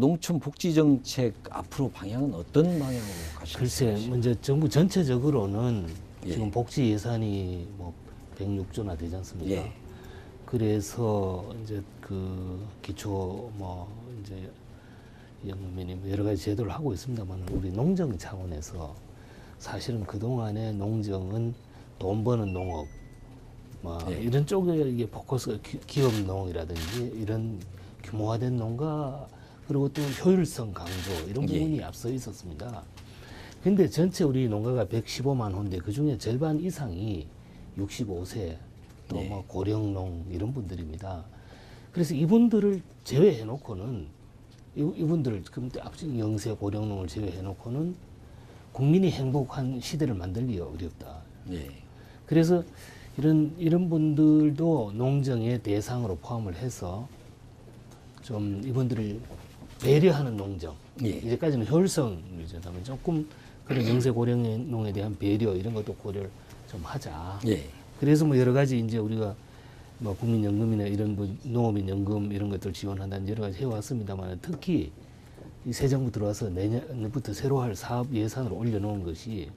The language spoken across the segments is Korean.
농촌 복지 정책 앞으로 방향은 어떤 방향으로 가실까요? 글쎄, 먼저 정부 전체적으로는 예. 지금 복지 예산이 뭐 106조나 되지 않습니까? 예. 그래서 이제 그 기초 뭐 이제 연금이니 뭐 여러 가지 제도를 하고 있습니다만 우리 농정 차원에서 사실은 그 동안에 농정은 돈 버는 농업 뭐 예. 이런 쪽에 이게 포커스가 기업 농이라든지 이런 규모화된 농가 그리고 또 효율성 강조 이런 예. 부분이 앞서 있었습니다. 근데 전체 우리 농가가 115만 호인데 그 중에 절반 이상이 65세 또 예. 뭐 고령농 이런 분들입니다. 그래서 이분들을 제외해 놓고는 이분들 그럼 앞서 영세 고령농을 제외해 놓고는 국민이 행복한 시대를 만들기가 어렵다. 예. 그래서 이런 분들도 농정의 대상으로 포함을 해서 좀 이분들을 배려하는 농정. 예. 이제까지는 효율성이잖아요. 조금 그런 영세 고령농에 대한 배려 이런 것도 고려를 좀 하자. 예. 그래서 뭐 여러 가지 이제 우리가 뭐 국민연금이나 이런 뭐 농업인 연금 이런 것들 지원한다는 여러 가지 해왔습니다만 특히 이 새 정부 들어와서 내년부터 새로 할 사업 예산을 올려놓은 것이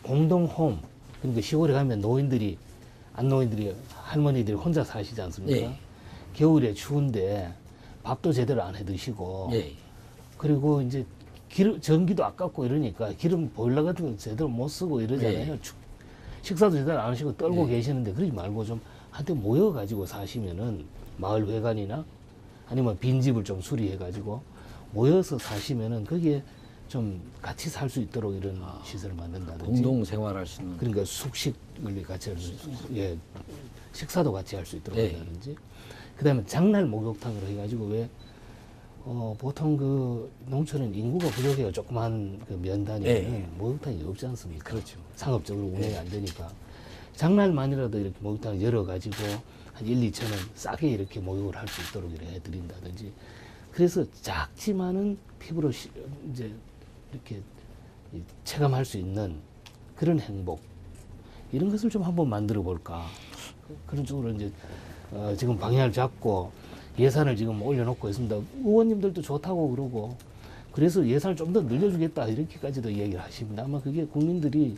공동홈 그러니까 시골에 가면 노인들이 할머니들이 혼자 사시지 않습니까? 예. 겨울에 추운데 밥도 제대로 안 해 드시고 예. 그리고 이제 전기도 아깝고 이러니까 기름 보일러 같은 거 제대로 못 쓰고 이러잖아요. 예. 식사도 제대로 안 하시고 떨고 예. 계시는데 그러지 말고 좀 한테 모여 가지고 사시면은 마을 회관이나 아니면 빈집을 좀 수리해 가지고 모여서 사시면은 거기에 좀 같이 살 수 있도록 이런 시설을 만든다든지 공동 생활할 수 있는. 그러니까 숙식을 같이 할 수, 예, 식사도 같이 할 수 있도록 예. 한다든지 그다음에 장날 목욕탕으로 해가지고 왜 보통 그 농촌은 인구가 부족해요. 조그만 그 면단위는 예. 목욕탕이 없지 않습니까? 그렇죠. 상업적으로 운영이 안 되니까 장날만이라도 이렇게 목욕탕을 열어가지고 한 1, 2천 원 싸게 이렇게 목욕을 할 수 있도록 이렇게 해드린다든지 그래서 작지만은 피부로 이제 이렇게 체감할 수 있는 그런 행복 이런 것을 좀 한번 만들어 볼까 그런 쪽으로 이제 지금 방향을 잡고 예산을 지금 올려놓고 있습니다. 의원님들도 좋다고 그러고 그래서 예산을 좀 더 늘려주겠다 이렇게까지도 이야기를 하십니다. 아마 그게 국민들이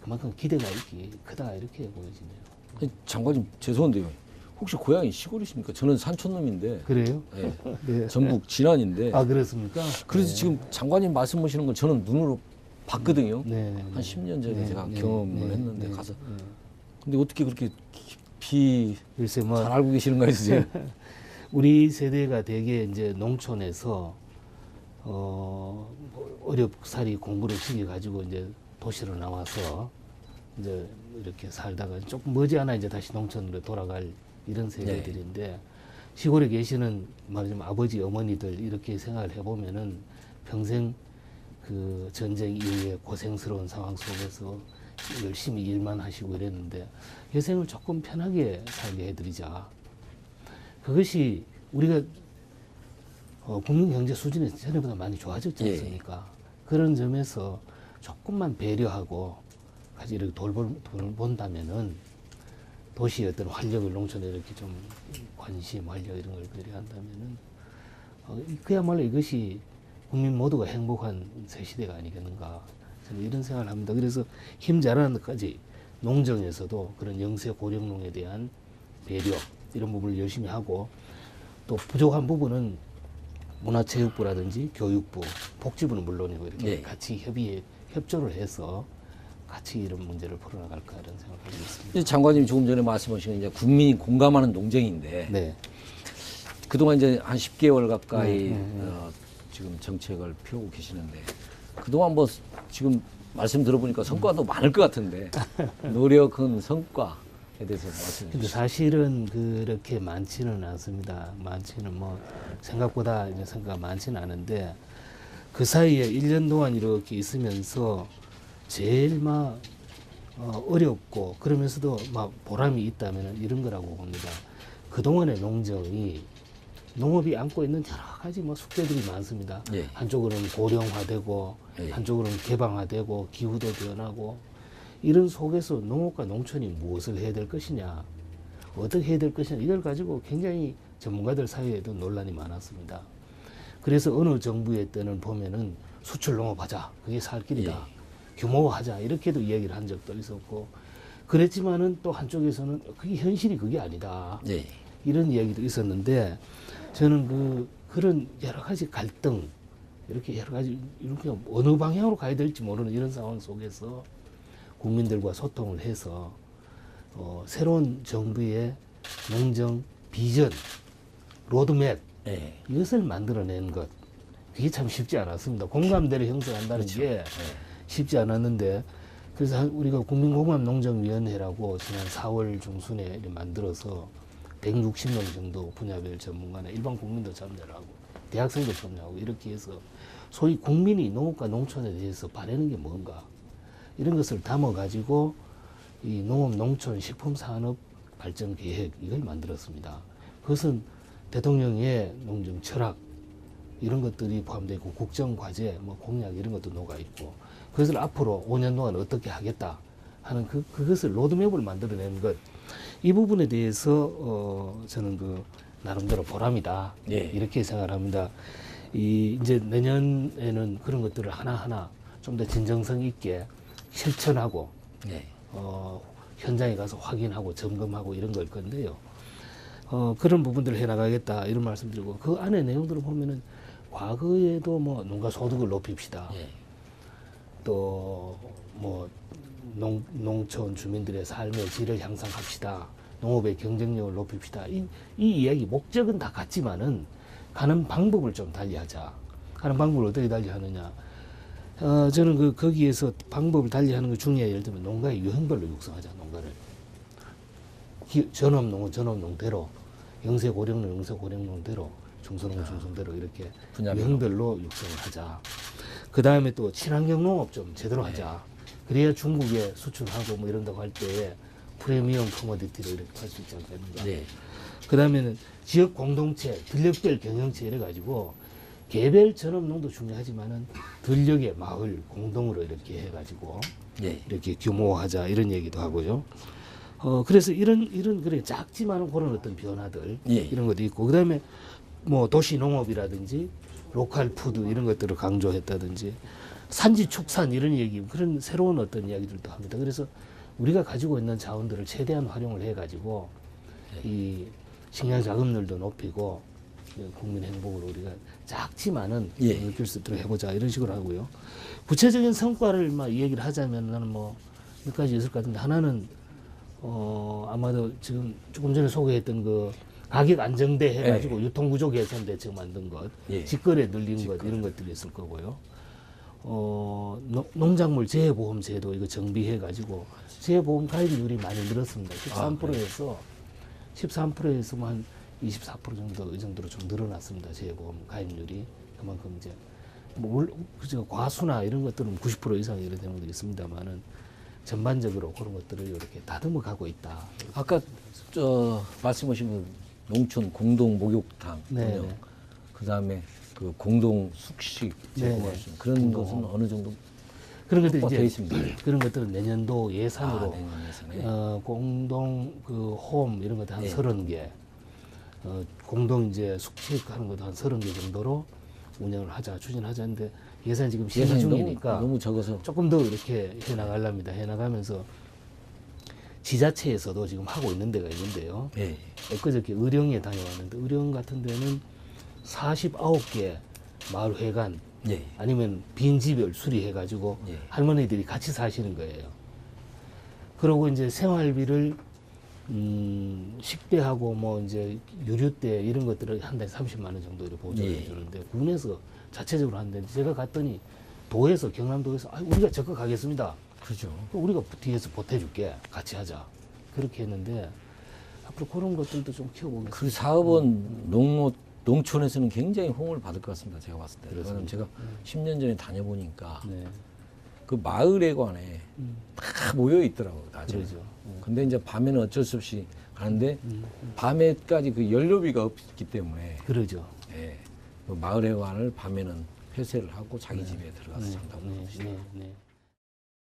그만큼 기대가 크다 이렇게 보여지네요. 장관님 죄송한데요. 혹시 고향이 시골이십니까? 저는 산촌놈인데. 그래요? 예. 네. 전북 진안인데. 아 그렇습니까? 그래서 네. 지금 장관님 말씀하시는 건 저는 눈으로 봤거든요. 네, 한 10년 전에 제가 네, 경험을 네, 했는데 네, 가서. 네. 근데 어떻게 그렇게 깊이 글쎄 뭐 잘 알고 계시는가 해서 제가. 우리 세대가 대개 이제 농촌에서 어렵사리 공부를 시켜 가지고 이제 도시로 나와서 이제 이렇게 살다가 조금 머지않아 이제 다시 농촌으로 돌아갈 이런 세대들인데 시골에 계시는 말하자면 아버지 어머니들 이렇게 생각을 해보면은 평생 그 전쟁 이후에 고생스러운 상황 속에서 열심히 일만 하시고 이랬는데 여생을 조금 편하게 살게 해드리자. 그것이 우리가 국민 경제 수준이 전에보다 많이 좋아졌지 않습니까? 그런 점에서 조금만 배려하고 같이 이렇게 돌본다면은 도시의 어떤 활력을 농촌에 이렇게 좀 관심, 활력 이런 걸 배려한다면은 그야말로 이것이 국민 모두가 행복한 새 시대가 아니겠는가 저는 이런 생각을 합니다. 그래서 힘 잘하는 데까지 농정에서도 그런 영세 고령농에 대한 배려 이런 부분을 열심히 하고 또 부족한 부분은 문화체육부라든지 교육부, 복지부는 물론이고 이렇게 같이 협조를 해서 같이 이런 문제를 풀어나갈까 이런 생각을 하고 있습니다. 장관님 조금 전에 말씀하신 이제 국민이 공감하는 농정인데 네. 그동안 이제 한 10개월 가까이 지금 정책을 펴고 계시는데 그동안 뭐 지금 말씀 들어보니까 성과도 많을 것 같은데 노력은 성과에 대해서 말씀해 근데 주시죠. 사실은 그렇게 많지는 않습니다. 많지는 뭐 생각보다 이제 성과가 많지는 않은데 그 사이에 1년 동안 이렇게 있으면서 제일 막 어렵고 그러면서도 막 보람이 있다면 이런 거라고 봅니다. 그동안의 농정이 농업이 안고 있는 여러 가지 뭐 숙제들이 많습니다. 예. 한쪽으로는 고령화되고 예. 한쪽으로는 개방화되고 기후도 변하고 이런 속에서 농업과 농촌이 무엇을 해야 될 것이냐 어떻게 해야 될 것이냐 이걸 가지고 굉장히 전문가들 사이에도 논란이 많았습니다. 그래서 어느 정부의 때는 보면은 수출 농업하자. 그게 살 길이다. 규모화하자. 이렇게도 이야기를 한 적도 있었고 그랬지만은 또 한쪽에서는 그게 현실이 그게 아니다. 예. 이런 이야기도 있었는데 저는 그런 여러 가지 갈등 이렇게 여러 가지 이렇게 어느 방향으로 가야 될지 모르는 이런 상황 속에서 국민들과 소통을 해서 새로운 정부의 농정 비전 로드맵 예. 이것을 만들어낸 것 그게 참 쉽지 않았습니다. 공감대를 형성한다는 그렇죠. 게 예. 쉽지 않았는데 그래서 우리가 국민공감농정위원회라고 지난 4월 중순에 이렇게 만들어서 160명 정도 분야별 전문가나 일반 국민도 참여를 하고 대학생도 참여하고 이렇게 해서 소위 국민이 농업과 농촌에 대해서 바라는 게 뭔가 이런 것을 담아가지고 이 농업, 농촌, 식품산업 발전 계획 이걸 만들었습니다. 그것은 대통령의 농정 철학 이런 것들이 포함되어 있고 국정과제, 뭐 공약 이런 것도 녹아 있고 그것을 앞으로 5년 동안 어떻게 하겠다 하는 그것을 로드맵을 만들어내는 것 이 부분에 대해서 저는 나름대로 보람이다 예. 이렇게 생각합니다. 이제 내년에는 그런 것들을 하나하나 좀 더 진정성 있게 실천하고 예. 현장에 가서 확인하고 점검하고 이런 걸 건데요. 그런 부분들을 해나가겠다 이런 말씀드리고 그 안에 내용들을 보면은 과거에도 뭐 농가 소득을 높입시다. 예. 또 뭐 농촌 주민들의 삶의 질을 향상합시다. 농업의 경쟁력을 높입시다. 이 이야기 목적은 다 같지만은 가는 방법을 좀 달리하자. 가는 방법을 어떻게 달리하느냐. 저는 거기에서 방법을 달리하는 것 중에 예를 들면 농가의 유형별로 육성하자. 농가를 전업농은 전업농대로, 영세고령농 영세고령농대로, 중소농은 중소대로 이렇게 분야별로. 유형별로 육성을 하자. 그 다음에 또 친환경 농업 좀 제대로 하자. 그래야 중국에 수출하고 뭐 이런다고 할 때에 프리미엄 커머디티로 이렇게 할 수 있지 않겠는가. 네. 그 다음에는 지역 공동체, 들녘별 경영체 이래가지고 개별 전업농도 중요하지만은 들녘의 마을 공동으로 이렇게 해가지고 예. 이렇게 규모화하자 이런 얘기도 하고요. 그래서 이런 그래 작지만은 그런 어떤 변화들 예. 이런 것도 있고 그 다음에 뭐 도시 농업이라든지 로컬 푸드 이런 것들을 강조했다든지 산지 축산 이런 얘기 그런 새로운 어떤 이야기들도 합니다. 그래서 우리가 가지고 있는 자원들을 최대한 활용을 해가지고 이 식량 자금률도 높이고 국민 행복을 우리가 작지만은 예. 느낄 수 있도록 해보자 이런 식으로 하고요. 구체적인 성과를 막 이야기를 하자면 나는 뭐 몇 가지 있을 것 같은데 하나는 아마도 지금 조금 전에 소개했던 그 가격 안정대 해가지고 유통구조 개선 대책 만든 것, 예. 직거래 늘린 것 이런 것들이 있을 거고요. 농작물 재해보험 제도 이거 정비해가지고 재해보험 가입률이 많이 늘었습니다. 13%에서 13%에서 한 24% 정도 이 정도로 좀 늘어났습니다. 재해보험 가입률이 그만큼 이제 뭐 그저 과수나 이런 것들은 90% 이상 이런 경우도 있습니다만은 전반적으로 그런 것들을 이렇게 다듬어 가고 있다. 아까 말씀하신 그 농촌 공동 목욕탕 네, 운영, 네. 그 다음에 그 공동 숙식 제공할 수 있는 그런 공동. 것은 어느 정도 그런 것들 확보되어 있습니다. 그런 것들은 내년도 예산으로 내년 예산에 공동 홈 이런 것도 한 예. 30개, 공동 이제 숙식하는 것도 한 30개 정도로 운영을 하자 추진하자는데 예산이 지금 심의 예산이 중이니까 너무 적어서 조금 더 이렇게 해나가랍니다. 해나가면서 지자체에서도 지금 하고 있는 데가 있는데요. 예. 엊그저께 의령에 다녀왔는데 의령 같은 데는 49개 마을 회관 예. 아니면 빈집을 수리해가지고 예. 할머니들이 같이 사시는 거예요. 그러고 이제 생활비를 식대하고 뭐 이제 유류대 이런 것들을 한 달에 30만 원 정도 이렇게 보조해 예. 주는데 군에서 자체적으로 하는데 제가 갔더니 도에서 경남도에서 우리가 적극 하겠습니다. 그렇죠. 우리가 뒤에서 보태줄게 같이 하자 그렇게 했는데 앞으로 그런 것들도 좀 키워보겠습니다. 그 사업은 농촌에서는 굉장히 호응을 받을 것 같습니다. 제가 봤을 때. 왜냐면 제가 10년 전에 다녀보니까 네. 그 마을에 관해 다 모여 있더라고요. 낮에는. 그러죠. 근데 이제 밤에는 어쩔 수 없이 가는데 밤에까지 그 연료비가 없기 때문에 그러죠. 예, 그 마을회관을 밤에는 폐쇄를 하고 자기 집에 들어가서 산다고 네, 그러시더라고요. 네, 네.